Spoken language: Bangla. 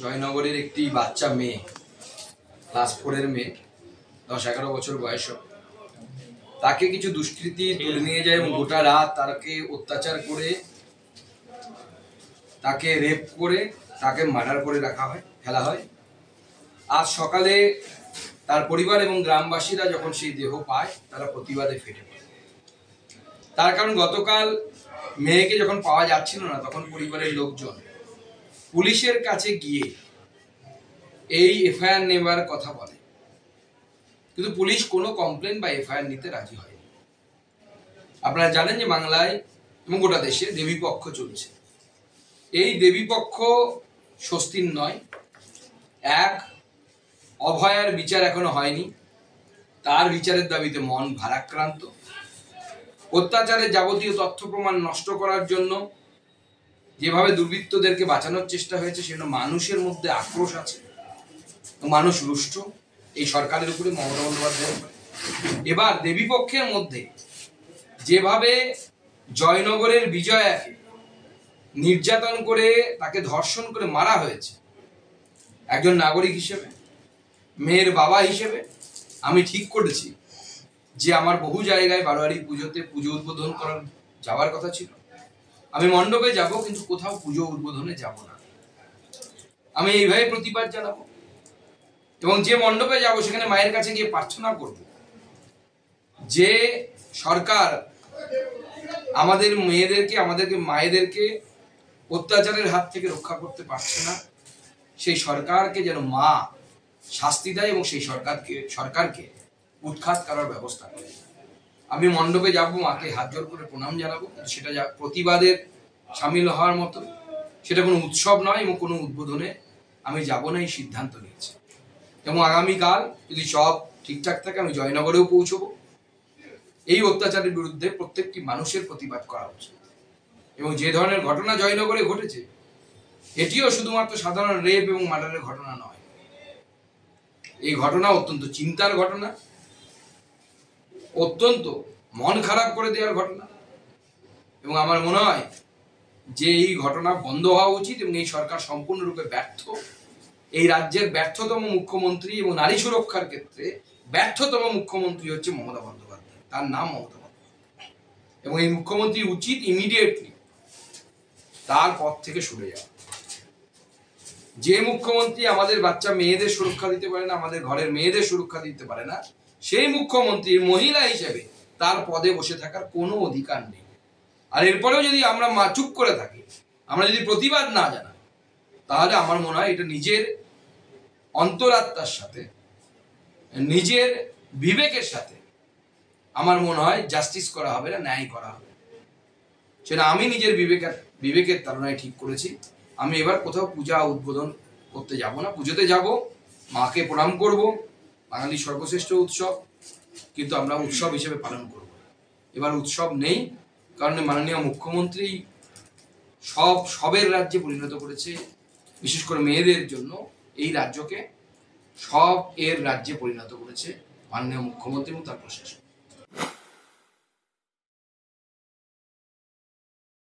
জয়নগরের একটি বাচ্চা মেয়ে, ক্লাস 4 এর মেয়ে, 10-11 বছর বয়স। তাকে কিছু দুষ্কৃতী তুলে নিয়ে যায় এবং গোটা রাত তাকে অত্যাচার করে, তাকে রেপ করে, তাকে মার্ডার করে ফেলা হয়। আজ সকালে তার পরিবার এবং গ্রামবাসীরা যখন সেই দেহ পায়, তারা প্রতিবাদে ফেটে পড়ে। তার কারণ, গতকাল মেয়েকে যখন পাওয়া যাচ্ছিল না, তখন পরিবারের লোকজন পুলিশের কাছে গিয়ে এই এফআইআর নেবার কথা বলে, কিন্তু পুলিশ কোনো কমপ্লেন বা এফআইআর নিতে রাজি হয়নি। আপনারা জানেন যে বাংলায় এবং গোটা দেশে দেবীপক্ষ চলছে। এই দেবীপক্ষ স্বস্তির নয়। এক, অভয়ার বিচার এখনো হয়নি, তার বিচারের দাবিতে মন ভারাক্রান্ত। অত্যাচারের যাবতীয় তথ্য প্রমাণ নষ্ট করার জন্য যেভাবে দুর্বৃত্তদেরকে বাঁচানোর চেষ্টা হয়েছে, সেজন্য মানুষের মধ্যে আক্রোশ আছে, মানুষ রুষ্ট এই সরকারের উপরে, মমতা বন্দ্যোপাধ্যায়ের উপরে। এবার দেবীপক্ষের মধ্যে যেভাবে জয়নগরের বিজয়াকে নির্যাতন করে, তাকে ধর্ষণ করে মারা হয়েছে, একজন নাগরিক হিসেবে, মেয়ের বাবা হিসেবে আমি ঠিক করেছি যে আমার বহু জায়গায় বারোয়ারি পুজোতে পুজো উদ্বোধন করার যাওয়ার কথা ছিল। আমি মণ্ডপে যাব, কিন্তু কোথাও পুজো উদ্বোধনে যাব না। আমি এইভাবে প্রতিবাদ জানাবো এবং যে মণ্ডপে যাব সেখানে মায়ের কাছে গিয়ে প্রার্থনা করব যে সরকার আমাদের মেয়েদেরকে, আমাদেরকে মায়েদেরকে অত্যাচারের হাত থেকে রক্ষা করতে পারছে না, সেই সরকারকে যেন মা শাস্তি দেয় এবং সেই সরকারকে উৎখাত করার ব্যবস্থা করে। আমি মণ্ডপে যাব, মাকে হাত জোর করে প্রণাম জানাবো, কিন্তু সেটা প্রতিবাদের সামিল হওয়ার মতো, সেটা কোনো উৎসব নয় এবং কোনো উদ্বোধনে আমি যাব না, এই সিদ্ধান্ত নিয়েছি। এবং আগামীকাল যদি সব ঠিকঠাক থাকে, আমি জয়নগরেও পৌঁছবো। এই অত্যাচারের বিরুদ্ধে প্রত্যেকটি মানুষের প্রতিবাদ করা উচিত। এবং যে ধরনের ঘটনা জয়নগরে ঘটেছে, এটিও শুধুমাত্র সাধারণ রেপ এবং মার্ডারের ঘটনা নয়। এই ঘটনা অত্যন্ত চিন্তার ঘটনা, অত্যন্ত মন খারাপ করে দেওয়ার ঘটনা। এবং আমার মনে হয় যে এই ঘটনা বন্ধ হওয়া উচিত এবং এই সরকার সম্পূর্ণরূপে ব্যর্থ। এই রাজ্যের ব্যর্থতম মুখ্যমন্ত্রী এবং নারী সুরক্ষার ক্ষেত্রে ব্যর্থতম মুখ্যমন্ত্রী হচ্ছে মমতা বন্দ্যোপাধ্যায়। তার নাম মমতা বন্দ্যোপাধ্যায়। এবং এই মুখ্যমন্ত্রী উচিত ইমিডিয়েটলি তার পদ থেকে সরে যাওয়া। যে মুখ্যমন্ত্রী আমাদের বাচ্চা মেয়েদের সুরক্ষা দিতে পারে না, আমাদের ঘরের মেয়েদের সুরক্ষা দিতে পারে না, সেই মুখ্যমন্ত্রীর মহিলা হিসেবে তার পদে বসে থাকার কোনো অধিকার নেই। আর এরপরেও যদি আমরা চুপ করে থাকি, আমরা যদি প্রতিবাদ না জানাই, তাহলে আমার মনে হয় এটা নিজের অন্তরাত্মার সাথে, নিজের বিবেকের সাথে আমার মনে হয় জাস্টিস করা হবে না, ন্যায় করা হবে। সেটা আমি নিজের বিবেকের তাড়নায় ঠিক করেছি। আমি এবার কোথাও পূজা উদ্বোধন করতে যাব না। পুজোতে যাব, মাকে প্রণাম করব, বাঙালির সর্বশ্রেষ্ঠ উৎসব, কিন্তু আমরা উৎসব হিসেবে পালন করব। এবার উৎসব নেই, কারণ মাননীয় মুখ্যমন্ত্রী সবের রাজ্যে পরিণত করেছে, বিশেষ করে মেয়েদের জন্য এই রাজ্যকে সব এর রাজ্যে পরিণত করেছে মাননীয় মুখ্যমন্ত্রী এবং তার প্রশাসন।